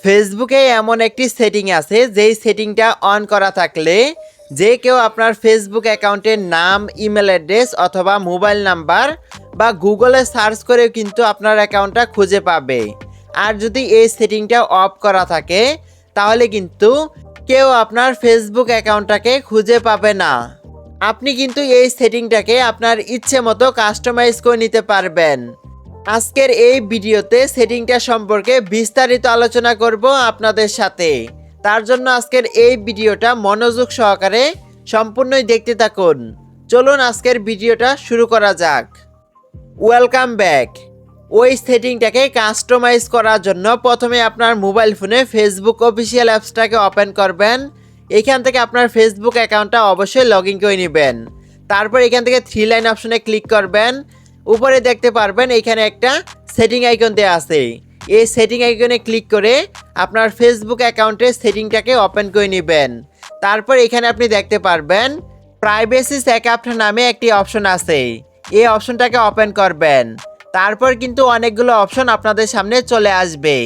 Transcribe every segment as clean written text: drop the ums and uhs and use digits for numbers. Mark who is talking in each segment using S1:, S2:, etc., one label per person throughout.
S1: ফেসবুকে এমন একটি সেটিং আছে যেই সেটিংটা অন করা থাকলে যে কেউ আপনার ফেসবুক অ্যাকাউন্টের নাম, ইমেল অ্যাড্রেস অথবা মোবাইল নাম্বার বা গুগলে সার্চ করেও কিন্তু আপনার অ্যাকাউন্টটা খুঁজে পাবে। আর যদি এই সেটিংটা অফ করা থাকে তাহলে কিন্তু কেউ আপনার ফেসবুক অ্যাকাউন্টটাকে খুঁজে পাবে না। আপনি কিন্তু এই সেটিংটাকে আপনার ইচ্ছে মতো কাস্টমাইজ করে নিতে পারবেন। আজকের এই ভিডিওতে সেটিংটা সম্পর্কে বিস্তারিত আলোচনা করব আপনাদের সাথে। তার জন্য আজকের এই ভিডিওটা মনোযোগ সহকারে সম্পূর্ণই দেখতে থাকুন। চলুন আজকের ভিডিওটা শুরু করা যাক। Welcome back. ওই সেটিংটাকে কাস্টমাইজ করার জন্য প্রথমে আপনার মোবাইল ফোনে ফেসবুক অফিসিয়াল অ্যাপসটাকে ওপেন করবেন। এখান থেকে আপনার ফেসবুক অ্যাকাউন্টটা অবশ্যই লগ ইন করে নেবেন। তারপর এখান থেকে 3 লাইন অপশনে ক্লিক করবেন। উপরে দেখতে পারবেন এখানে একটা সেটিং আইকন দেওয়া আছে। এই সেটিং আইকনে ক্লিক করে আপনার ফেসবুক অ্যাকাউন্টের সেটিংটাকে ওপেন করে নেবেন। তারপর এখানে আপনি দেখতে পারবেন প্রাইভেসি সেটআপ নামে একটি অপশন আছে। এই অপশনটাকে ওপেন করবেন। তারপর কিন্তু অনেকগুলো অপশন আপনাদের সামনে চলে আসবে।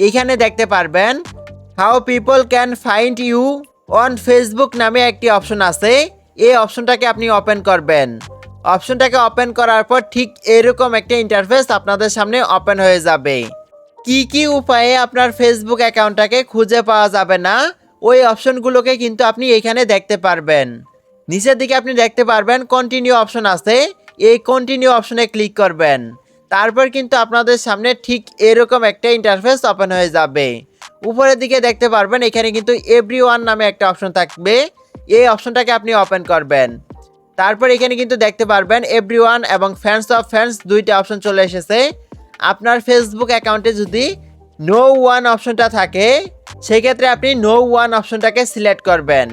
S1: এখানে দেখতে পারবেন how people can find you on Facebook নামে একটি অপশন আছে। এই অপশনটাকে আপনি ওপেন করবেন। অপশনটাকে ওপেন করার পর ঠিক এরকম একটা ইন্টারফেস আপনাদের সামনে ওপেন হয়ে যাবে। কি উপায়ে আপনার ফেসবুক অ্যাকাউন্টটাকে খুঁজে পাওয়া যাবে না ওই অপশনগুলোকে কিন্তু আপনি এখানে দেখতে পারবেন। নিচের দিকে আপনি দেখতে পারবেন কন্টিনিউ অপশন আছে। এই কন্টিনিউ অপশনে ক্লিক করবেন। তারপর কিন্তু আপনাদের সামনে ঠিক এরকম একটা ইন্টারফেস ওপেন হয়ে যাবে। উপরের দিকে দেখতে পারবেন এখানে কিন্তু এভরিওয়ান নামে একটা অপশন থাকবে। এই অপশনটাকে আপনি ওপেন করবেন। তারপর এখানে কিন্তু দেখতে পারবেন এভরিওয়ান এবং ফ্রেন্ডস অফ ফ্রেন্ডস দুইটা অপশন চলে এসেছে। আপনার ফেসবুক অ্যাকাউন্টে যদি নো ওয়ান অপশনটা থাকে সেক্ষেত্রে আপনি নো ওয়ান অপশনটাকে সিলেক্ট করবেন।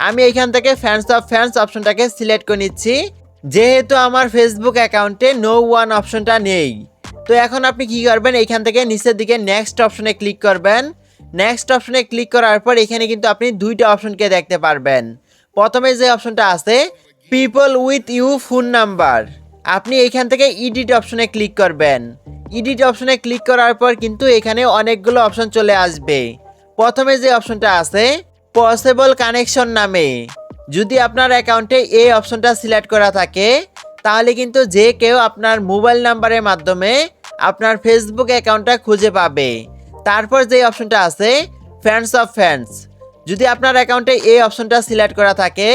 S1: আমি এখান থেকে ফ্রেন্ডস অফ ফ্রেন্ডস অপশনটাকে সিলেক্ট করে নিচ্ছি, যেহেতু আমার ফেসবুক অ্যাকাউন্টে নো ওয়ান অপশনটা নেই। তো এখন আপনি কি করবেন, এখান থেকে নিচের দিকে নেক্সট অপশনে ক্লিক করবেন। নেক্সট অপশনে ক্লিক করার পর এখানে কিন্তু আপনি দুইটা অপশনকে দেখতে পারবেন। প্রথমে যে অপশনটা আছে people with you phone number, আপনি এখান থেকে এডিট অপশনে ক্লিক করবেন। এডিট অপশনে ক্লিক করার পর কিন্তু এখানে অনেকগুলো অপশন চলে আসবে। প্রথমে যে অপশনটা আছে পসিবল কানেকশন নামে, যদি আপনার অ্যাকাউন্টে এই অপশনটা সিলেক্ট করা থাকে তাহলে কিন্তু যে কেউ আপনার মোবাইল নাম্বারের মাধ্যমে আপনার ফেসবুক অ্যাকাউন্টটা খুঁজে পাবে। তারপর যে অপশনটা আছে ফ্রেন্ডস অফ ফ্রেন্ডস, যদি আপনার অ্যাকাউন্টে এই অপশনটা সিলেক্ট করা থাকে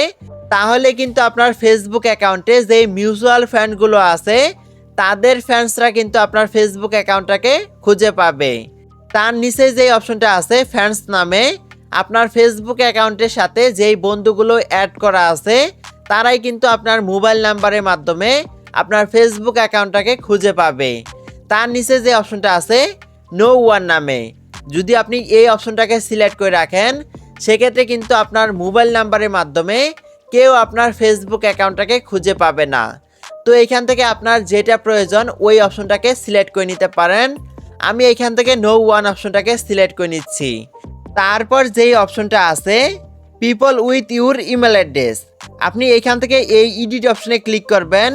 S1: তাহলে কিন্তু আপনার ফেসবুক অ্যাকাউন্টে যে মিউচুয়াল ফ্রেন্ডগুলো আছে তাদের ফ্রেন্ডসরা কিন্তু আপনার ফেসবুক অ্যাকাউন্টটাকে খুঁজে পাবে। তার নিচে যে অপশনটা আছে ফ্রেন্ডস নামে, আপনার ফেসবুক অ্যাকাউন্টের সাথে যেই বন্ধুগুলো অ্যাড করা আছে তারাই কিন্তু আপনার মোবাইল নাম্বারের মাধ্যমে আপনার ফেসবুক অ্যাকাউন্টটাকে খুঁজে পাবে। তার নিচে যে অপশনটা আছে নো ওয়ান নামে, যদি আপনি এই অপশনটাকে সিলেক্ট করে রাখেন সেক্ষেত্রে কিন্তু আপনার মোবাইল নাম্বারের মাধ্যমে কেউ আপনার ফেসবুক অ্যাকাউন্টটাকে খুঁজে পাবে না। তো এখান থেকে আপনার যেটা প্রয়োজন ওই অপশনটাকে সিলেক্ট করে নিতে পারেন। আমি এখান থেকে নো ওয়ান অপশনটাকে সিলেক্ট করে নিচ্ছি। তারপর যেই অপশনটা আছে people with your email address, আপনি এখান থেকে এই এডিট অপশনে ক্লিক করবেন।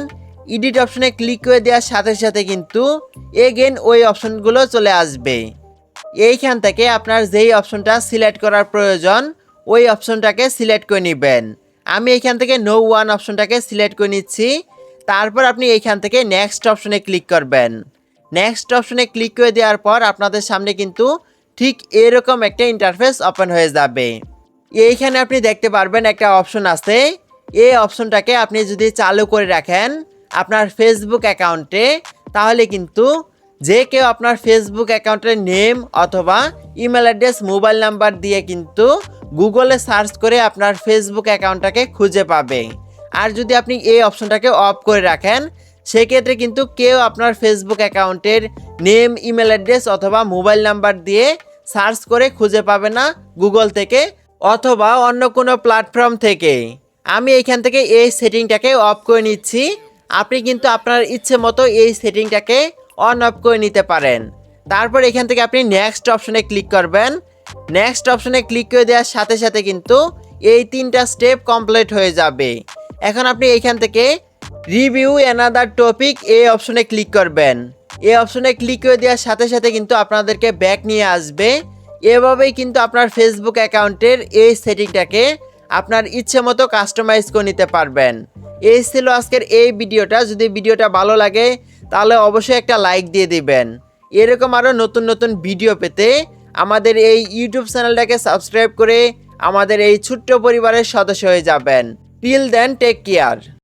S1: এডিট অপশনে ক্লিক করে দেওয়ার সাথে সাথে কিন্তু এগেন ওই অপশনগুলো চলে আসবে। এইখান থেকে আপনার যেই অপশনটা সিলেক্ট করার প্রয়োজন ওই অপশনটাকে সিলেক্ট করে নেবেন। আমি এখান থেকে নো ওয়ান অপশনটাকে সিলেক্ট করে নিচ্ছি। তারপর আপনি এইখান থেকে নেক্সট অপশনে ক্লিক করবেন। নেক্সট অপশনে ক্লিক করে দেওয়ার পর আপনাদের সামনে কিন্তু ঠিক এরকম একটা ইন্টারফেস ওপেন হয়ে যাবে। এইখানে আপনি দেখতে পারবেন একটা অপশন আছে। এই অপশনটাকে আপনি যদি চালু করে রাখেন আপনার ফেসবুক অ্যাকাউন্টে তাহলে কিন্তু যে কেউ আপনার ফেসবুক অ্যাকাউন্টের নেম অথবা ইমেল অ্যাড্রেস মোবাইল নাম্বার দিয়ে কিন্তু গুগলে সার্চ করে আপনার ফেসবুক অ্যাকাউন্টটাকে খুঁজে পাবে। আর যদি আপনি এই অপশনটাকে অফ করে রাখেন সেক্ষেত্রে কিন্তু কেউ আপনার ফেসবুক অ্যাকাউন্টের নেম, ইমেল অ্যাড্রেস অথবা মোবাইল নাম্বার দিয়ে সার্চ করে খুঁজে পাবে না গুগল থেকে অথবা অন্য কোনো প্ল্যাটফর্ম থেকে। আমি এইখান থেকে এই সেটিংটাকে অফ করে নিচ্ছি। আপনি কিন্তু আপনার ইচ্ছে মতো এই সেটিংটাকে অন অফ করে নিতে পারেন। তারপর এখান থেকে আপনি নেক্সট অপশনে ক্লিক করবেন। নেক্সট অপশনে ক্লিক করে দেওয়ার সাথে সাথে কিন্তু এই 3টা স্টেপ কমপ্লিট হয়ে যাবে। এখন আপনি এইখান থেকে রিভিউ অ্যানাদার টপিক এই অপশনে ক্লিক করবেন। এই অপশনে ক্লিক করে দেওয়ার সাথে সাথে কিন্তু আপনাদেরকে ব্যাক নিয়ে আসবে। এভাবেই কিন্তু আপনার ফেসবুক অ্যাকাউন্টের এই সেটিংটাকে আপনার ইচ্ছে মতো কাস্টমাইজ করে নিতে পারবেন। এই ছিল আজকের এই ভিডিওটা। যদি ভিডিওটা ভালো লাগে তাহলে অবশ্যই একটা লাইক দিয়ে দিবেন। এরকম আরও নতুন নতুন ভিডিও পেতে আমাদের এই ইউটিউব চ্যানেলটাকে সাবস্ক্রাইব করে আমাদের এই ছোট্ট পরিবারের সদস্য হয়ে যাবেন। Till then, take care.